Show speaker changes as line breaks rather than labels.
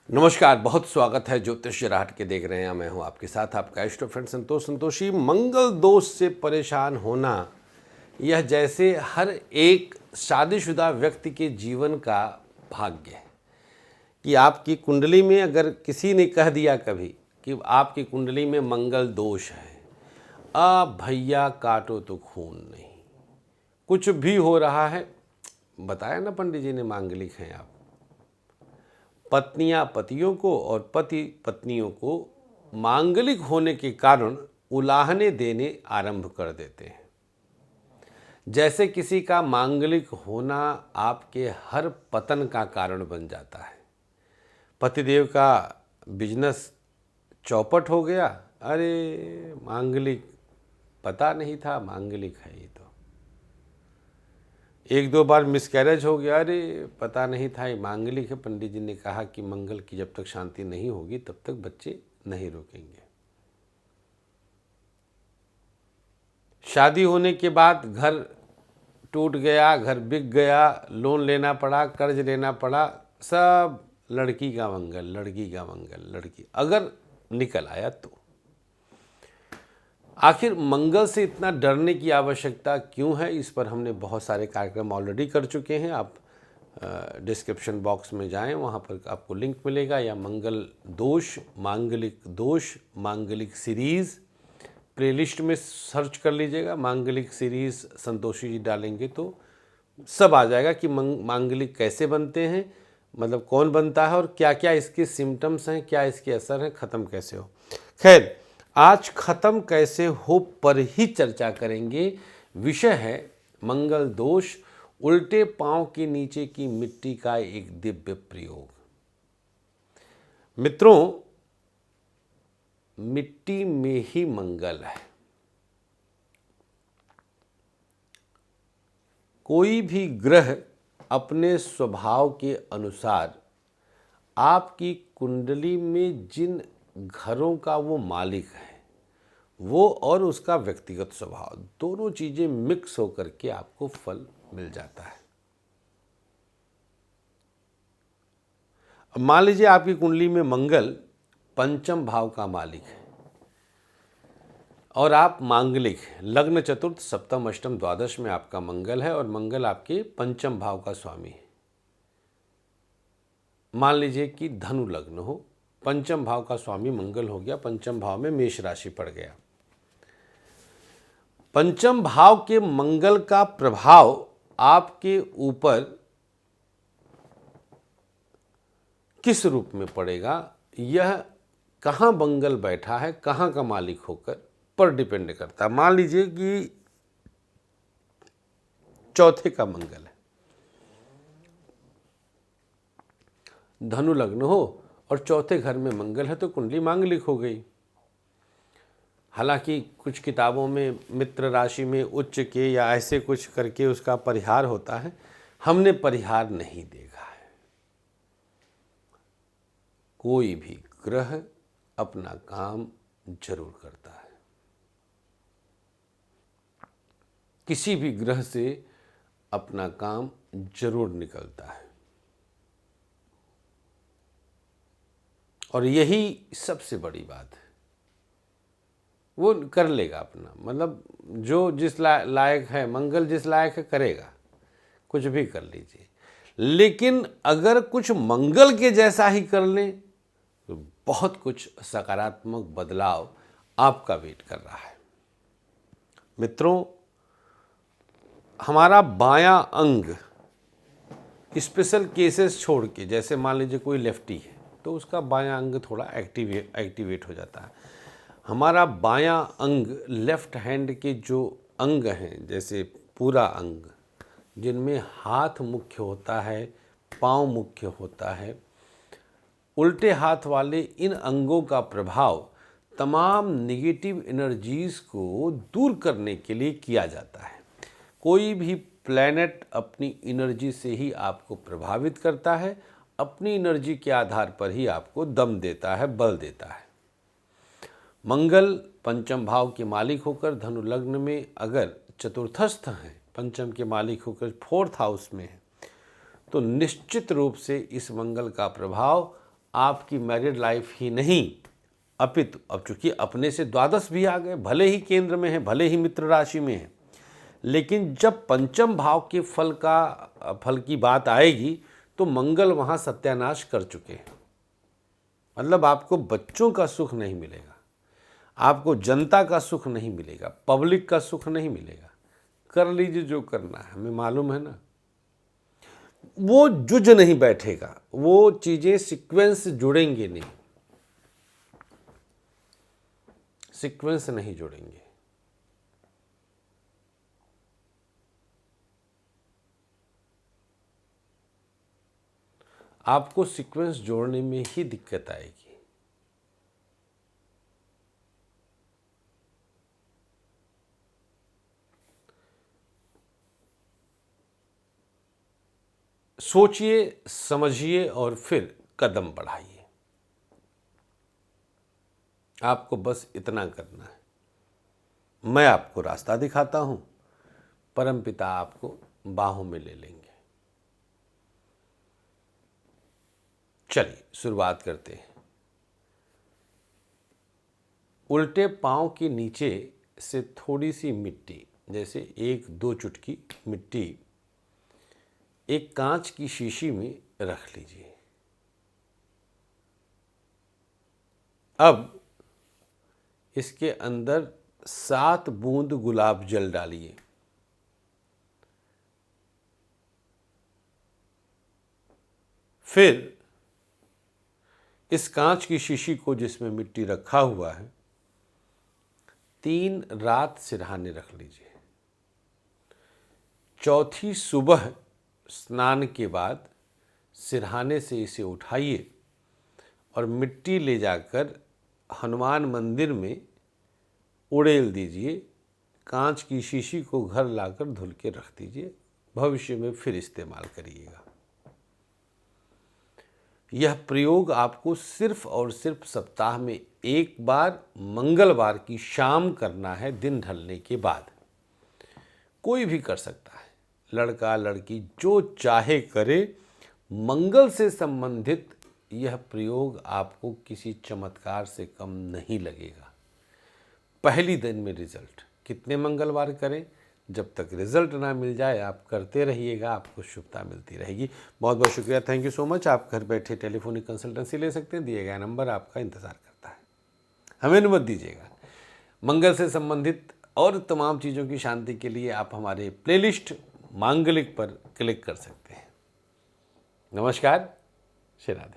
नमस्कार, बहुत स्वागत है ज्योतिष राहट के देख रहे हैं। मैं हूं आपके साथ आपका इष्ट फ्रेंड संतोषी। मंगल दोष से परेशान होना यह जैसे हर एक शादीशुदा व्यक्ति के जीवन का भाग्य है कि आपकी कुंडली में अगर किसी ने कह दिया कभी कि आपकी कुंडली में मंगल दोष है, अब भैया काटो तो खून नहीं। कुछ भी हो रहा है, बताया ना पंडित जी ने, मांगलिक हैं आप। पत्नियां पतियों को और पति पत्नियों को मांगलिक होने के कारण उलाहने देने आरंभ कर देते हैं। जैसे किसी का मांगलिक होना आपके हर पतन का कारण बन जाता है। पतिदेव का बिजनेस चौपट हो गया, अरे मांगलिक, पता नहीं था मांगलिक है ये तो। एक दो बार मिसकैरेज हो गया, अरे पता नहीं था ये मांगलिक है, पंडित जी ने कहा कि मंगल की जब तक शांति नहीं होगी तब तक बच्चे नहीं रुकेंगे। शादी होने के बाद घर टूट गया, घर बिक गया, लोन लेना पड़ा, कर्ज लेना पड़ा, सब लड़की का मंगल, लड़की का मंगल, लड़की अगर निकल आया तो। आखिर मंगल से इतना डरने की आवश्यकता क्यों है, इस पर हमने बहुत सारे कार्यक्रम ऑलरेडी कर चुके हैं। आप डिस्क्रिप्शन बॉक्स में जाएं, वहां पर आपको लिंक मिलेगा, या मंगल दोष, मांगलिक सीरीज़ प्लेलिस्ट में सर्च कर लीजिएगा। मांगलिक सीरीज़ संतोषी जी डालेंगे तो सब आ जाएगा कि मांगलिक कैसे बनते हैं, मतलब कौन बनता है और क्या क्या इसके सिम्टम्स हैं, क्या इसके असर हैं, ख़त्म कैसे हो। खैर, आज ख़त्म कैसे हो पर ही चर्चा करेंगे। विषय है मंगल दोष, उल्टे पांव के नीचे की मिट्टी का एक दिव्य प्रयोग। मित्रों, मिट्टी में ही मंगल है। कोई भी ग्रह अपने स्वभाव के अनुसार आपकी कुंडली में जिन घरों का वो मालिक है, वो और उसका व्यक्तिगत स्वभाव, दोनों चीजें मिक्स होकर के आपको फल मिल जाता है। अब मान लीजिए आपकी कुंडली में मंगल पंचम भाव का मालिक है और आप मांगलिक हैं। लग्न चतुर्थ सप्तम अष्टम द्वादश में आपका मंगल है और मंगल आपके पंचम भाव का स्वामी है। मान लीजिए कि धनु लग्न हो, पंचम भाव का स्वामी मंगल हो गया, पंचम भाव में मेष राशि पड़ गया। पंचम भाव के मंगल का प्रभाव आपके ऊपर किस रूप में पड़ेगा, यह कहाँ मंगल बैठा है, कहाँ का मालिक होकर, पर डिपेंड करता है। मान लीजिए कि चौथे का मंगल है, धनु लग्न हो और चौथे घर में मंगल है, तो कुंडली मांगलिक हो गई। हालांकि कुछ किताबों में मित्र राशि में उच्च के या ऐसे कुछ करके उसका परिहार होता है, हमने परिहार नहीं देखा है। कोई भी ग्रह अपना काम जरूर करता है। किसी भी ग्रह से अपना काम जरूर निकलता है और यही सबसे बड़ी बात है। वो कर लेगा अपना, मतलब जो जिस लायक है, मंगल जिस लायक है करेगा, कुछ भी कर लीजिए। लेकिन अगर कुछ मंगल के जैसा ही कर लें तो बहुत कुछ सकारात्मक बदलाव आपका वेट कर रहा है। मित्रों, हमारा बायां अंग, स्पेशल केसेस छोड़ के, जैसे मान लीजिए कोई लेफ्टी है तो उसका बायां अंग थोड़ा एक्टिवेट हो जाता है। हमारा बायां अंग, लेफ्ट हैंड के जो अंग हैं, जैसे पूरा अंग, जिनमें हाथ मुख्य होता है, पांव मुख्य होता है, उल्टे हाथ वाले इन अंगों का प्रभाव तमाम नेगेटिव एनर्जीज को दूर करने के लिए किया जाता है। कोई भी प्लैनेट अपनी एनर्जी से ही आपको प्रभावित करता है, अपनी एनर्जी के आधार पर ही आपको दम देता है, बल देता है। मंगल पंचम भाव के मालिक होकर धनु लग्न में अगर चतुर्थस्थ हैं, पंचम के मालिक होकर फोर्थ हाउस में है, तो निश्चित रूप से इस मंगल का प्रभाव आपकी मैरिड लाइफ ही नहीं अपितु अब चूंकि अपने से द्वादश भी आ गए, भले ही केंद्र में है, भले ही मित्र राशि में है, लेकिन जब पंचम भाव के फल की बात आएगी तो मंगल वहाँ सत्यानाश कर चुके हैं। मतलब आपको बच्चों का सुख नहीं मिलेगा, आपको जनता का सुख नहीं मिलेगा, पब्लिक का सुख नहीं मिलेगा। कर लीजिए जो करना है, हमें मालूम है ना। वो जुज नहीं बैठेगा, वो चीज़ें सीक्वेंस जुड़ेंगे नहीं, सीक्वेंस नहीं जुड़ेंगे। आपको सीक्वेंस जोड़ने में ही दिक्कत आएगी। सोचिए, समझिए और फिर कदम बढ़ाइए। आपको बस इतना करना है। मैं आपको रास्ता दिखाता हूं, परमपिता आपको बाहों में ले लेंगे। चलिए शुरुआत करते हैं। उल्टे पांव के नीचे से थोड़ी सी मिट्टी, जैसे 1-2 चुटकी मिट्टी एक कांच की शीशी में रख लीजिए। अब इसके अंदर 7 बूंद गुलाब जल डालिए। फिर इस कांच की शीशी को जिसमें मिट्टी रखा हुआ है 3 रात सिरहाने रख लीजिए। चौथी सुबह स्नान के बाद सिरहाने से इसे उठाइए और मिट्टी ले जाकर हनुमान मंदिर में उड़ेल दीजिए। कांच की शीशी को घर लाकर धुल के रख दीजिए, भविष्य में फिर इस्तेमाल करिएगा। यह प्रयोग आपको सिर्फ और सिर्फ सप्ताह में एक बार मंगलवार की शाम करना है, दिन ढलने के बाद। कोई भी कर सकता है, लड़का लड़की जो चाहे करे। मंगल से संबंधित यह प्रयोग आपको किसी चमत्कार से कम नहीं लगेगा। पहली दिन में रिजल्ट। कितने मंगलवार करें, जब तक रिजल्ट ना मिल जाए आप करते रहिएगा, आपको शुभता मिलती रहेगी। बहुत बहुत शुक्रिया, थैंक यू सो मच। आप घर बैठे टेलीफोनिक कंसल्टेंसी ले सकते हैं, दिए गए नंबर आपका इंतज़ार करता है। हमें अनुमति दीजिएगा। मंगल से संबंधित और तमाम चीज़ों की शांति के लिए आप हमारे प्लेलिस्ट मांगलिक पर क्लिक कर सकते हैं। नमस्कार, श्री राधे।